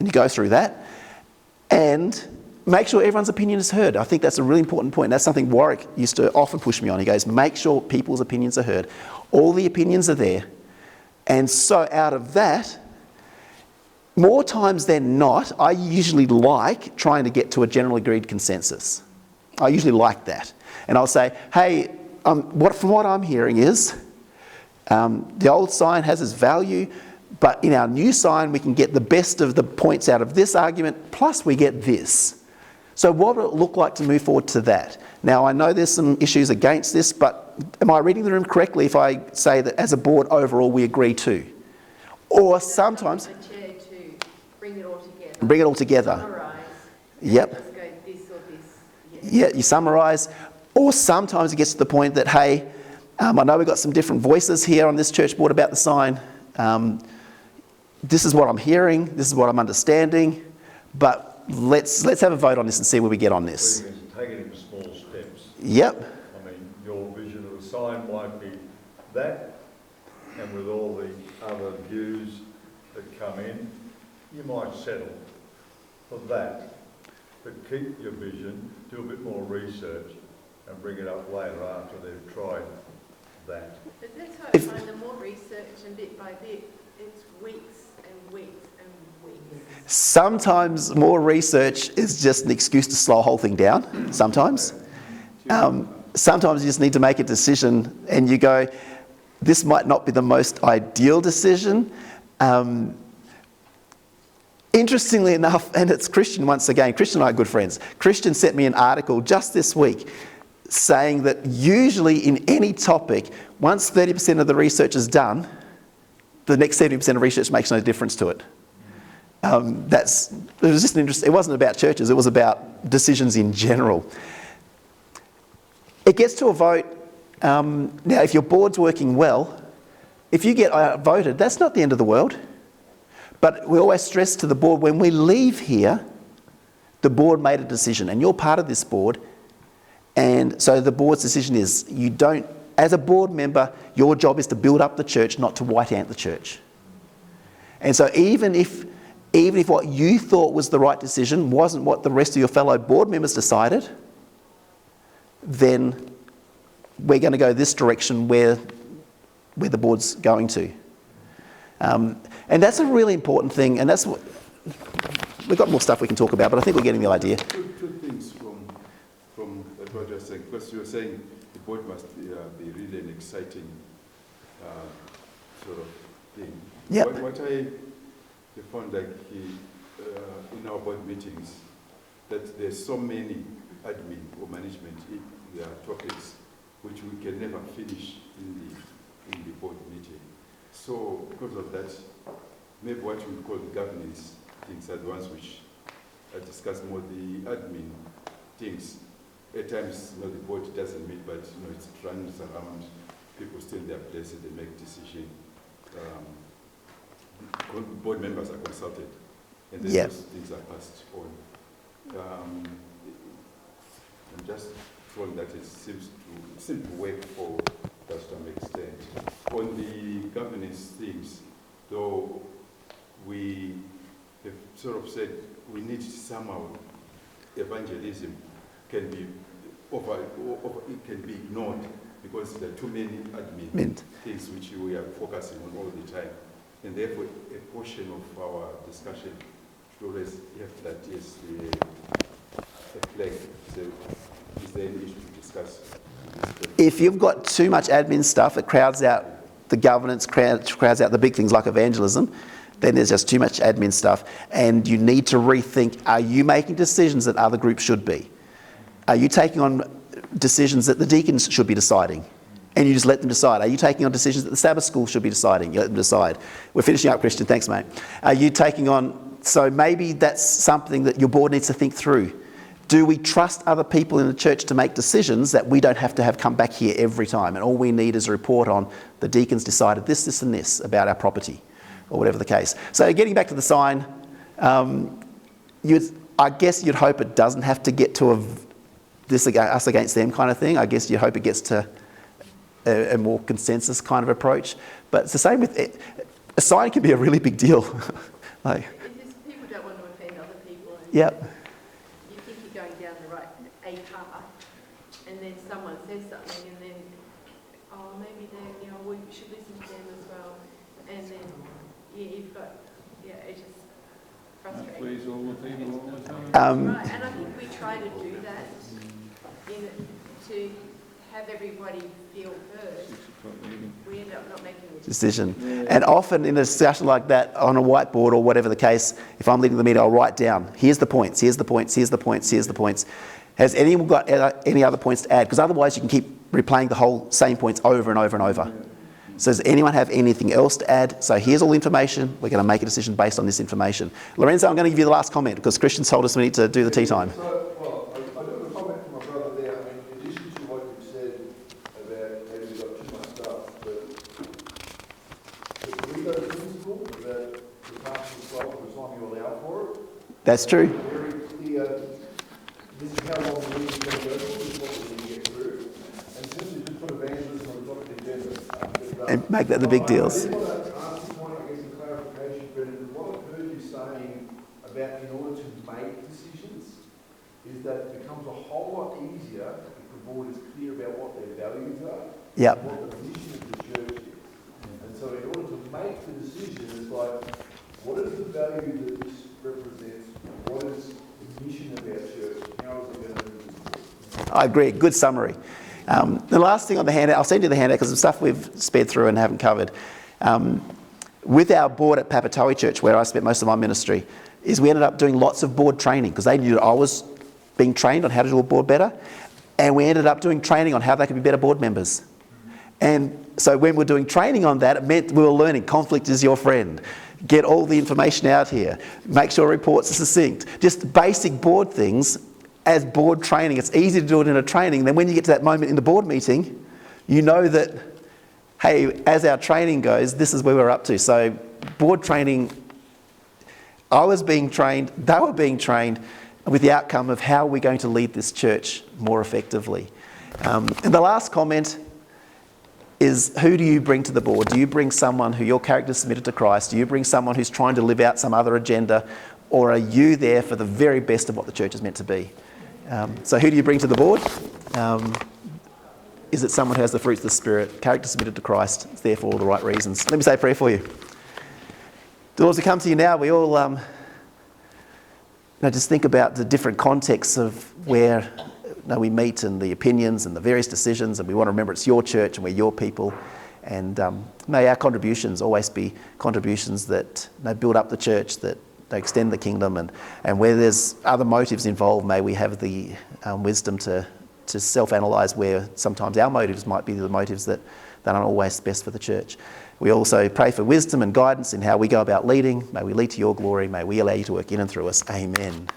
And you go through that and make sure everyone's opinion is heard. I think that's a really important point. That's something Warwick used to often push me on. He goes, make sure people's opinions are heard. All the opinions are there. And so out of that, more times than not, I usually like trying to get to a general agreed consensus. I usually like that. And I'll say, hey, from what I'm hearing is, the old sign has its value, but in our new sign, we can get the best of the points out of this argument, plus we get this. So what would it look like to move forward to that? Now, I know there's some issues against this, but am I reading the room correctly if I say that as a board overall we agree to? Or sometimes... The chair to bring it all together. Bring it all together. Summarise. Yep. Let's go this or this. Yeah, you summarise. Or sometimes it gets to the point that, hey, I know we've got some different voices here on this church board about the sign. This is what I'm hearing. This is what I'm understanding. But let's have a vote on this and see where we get on this. Take it in small steps. Yep. I mean, your vision of a sign might be that, and with all the other views that come in, you might settle for that. But keep your vision, do a bit more research, and bring it up later after they've tried that. But that's how I find the more research and bit by bit, it's weeks and weeks and weeks. Sometimes more research is just an excuse to slow a whole thing down, sometimes. Sometimes you just need to make a decision and you go, this might not be the most ideal decision. Interestingly enough, and it's Christian once again, Christian and I are good friends. Christian sent me an article just this week saying that usually in any topic, once 30% of the research is done, the next 70% of research makes no difference to it. It was just it wasn't about churches, it was about decisions in general. It gets to a vote. Now, if your board's working well, if you get outvoted, that's not the end of the world. But we always stress to the board, when we leave here, the board made a decision, and you're part of this board. And so the board's decision is, as a board member, your job is to build up the church, not to white ant the church. And so even if even if what you thought was the right decision wasn't what the rest of your fellow board members decided, then we're going to go this direction where the board's going to. And that's a really important thing, and that's what, we've got more stuff we can talk about, but I think we're getting the idea. Two things from what you're saying. First, you're saying the board must be really an exciting sort of thing. Yep. What I found like in our board meetings, that there's so many admin or management topics which we can never finish in the board meeting. So because of that, maybe what we call the governance things are the ones which discuss more the admin things. At times, the board doesn't meet, but it runs around. People stay in their places, they make decisions. Board members are consulted, and then those things are passed on. I'm just told that it seems to work for us to some extent. On the governance things, though, we have sort of said we need somehow evangelism can be it can be ignored because there are too many admin things which we are focusing on all the time. And therefore, a portion of our discussion should always have that is a flag. So, is there any issue to discuss? If you've got too much admin stuff that crowds out the governance, crowds out the big things like evangelism, then there's just too much admin stuff. And you need to rethink, are you making decisions that other groups should be? Are you taking on decisions that the deacons should be deciding? And you just let them decide. Are you taking on decisions that the Sabbath school should be deciding? You let them decide. We're finishing up, Christian. Thanks, mate. Are you taking on... So maybe that's something that your board needs to think through. Do we trust other people in the church to make decisions that we don't have to have come back here every time? And all we need is a report on the deacons decided this, this and this about our property, or whatever the case. So getting back to the sign, I guess you'd hope it doesn't have to get to us against them kind of thing. I guess you hope it gets to a more consensus kind of approach. But it's the same with it. A sign can be a really big deal. It's just people don't want to offend other people. And Yep. you think you're going down the right path, and then someone says something, and then, oh, maybe then, we should listen to them as well. And then, you've got, it's just frustrating. Please all the people all the time. Right, and I think we try to do that to have everybody feel heard. 6 o'clock meeting. We end up not making the Decision. And often in a discussion like that, on a whiteboard or whatever the case, if I'm leading the meeting, I'll write down, here's the points, here's the points, here's the points, here's the points. Has anyone got any other points to add? Because otherwise you can keep replaying the whole same points over and over and over. So does anyone have anything else to add? So here's all the information. We're going to make a decision based on this information. Lorenzo, I'm going to give you the last comment because Christian told us we need to do the tea time. So, well, I do have a comment from my brother there. I mean, in addition to what you said about maybe we've got too much stuff, but we got a principle that the pastor will for as long as you allow for it. That's true. Very clear, this is how long the meeting's going to go for, this is what we're going to get through. And simply just put evangelism on the top of the agenda. And make that the big deals. I did want to ask you one, I guess, in clarification, Brendan. What I've heard you saying about in order to make decisions is that it becomes a whole lot easier if the board is clear about what their values are, Yep. and what the mission of the church is. And so in order to make the decision, it's like, what is the value that this represents? What is the mission of our church? How is it going to move this forward? I agree. Good summary. The last thing on the handout, I'll send you the handout because the stuff we've sped through and haven't covered. With our board at Papatoe Church, where I spent most of my ministry, is we ended up doing lots of board training because they knew that I was being trained on how to do a board better. And we ended up doing training on how they could be better board members. And so when we're doing training on that, it meant we were learning conflict is your friend. Get all the information out here. Make sure reports are succinct. Just basic board things. As board training, it's easy to do it in a training. Then when you get to that moment in the board meeting, you know that, hey, as our training goes, this is where we're up to. So board training, I was being trained, they were being trained with the outcome of how we're going to lead this church more effectively. And the last comment, is who do you bring to the board? Do you bring someone who your character is submitted to Christ? Do you bring someone who's trying to live out some other agenda? Or are you there for the very best of what the church is meant to be? So who do you bring to the board? Is it someone who has the fruits of the Spirit, character submitted to Christ, is there for all the right reasons? Let me say a prayer for you. The Lord, as we come to you now, we all just think about the different contexts of where we meet and the opinions and the various decisions, and we want to remember it's your church and we're your people. And may our contributions always be contributions that build up the church, that they extend the kingdom, and where there's other motives involved, may we have the wisdom to self-analyse where sometimes our motives might be the motives that aren't always best for the church. We also pray for wisdom and guidance in how we go about leading. May we lead to your glory. May we allow you to work in and through us. Amen.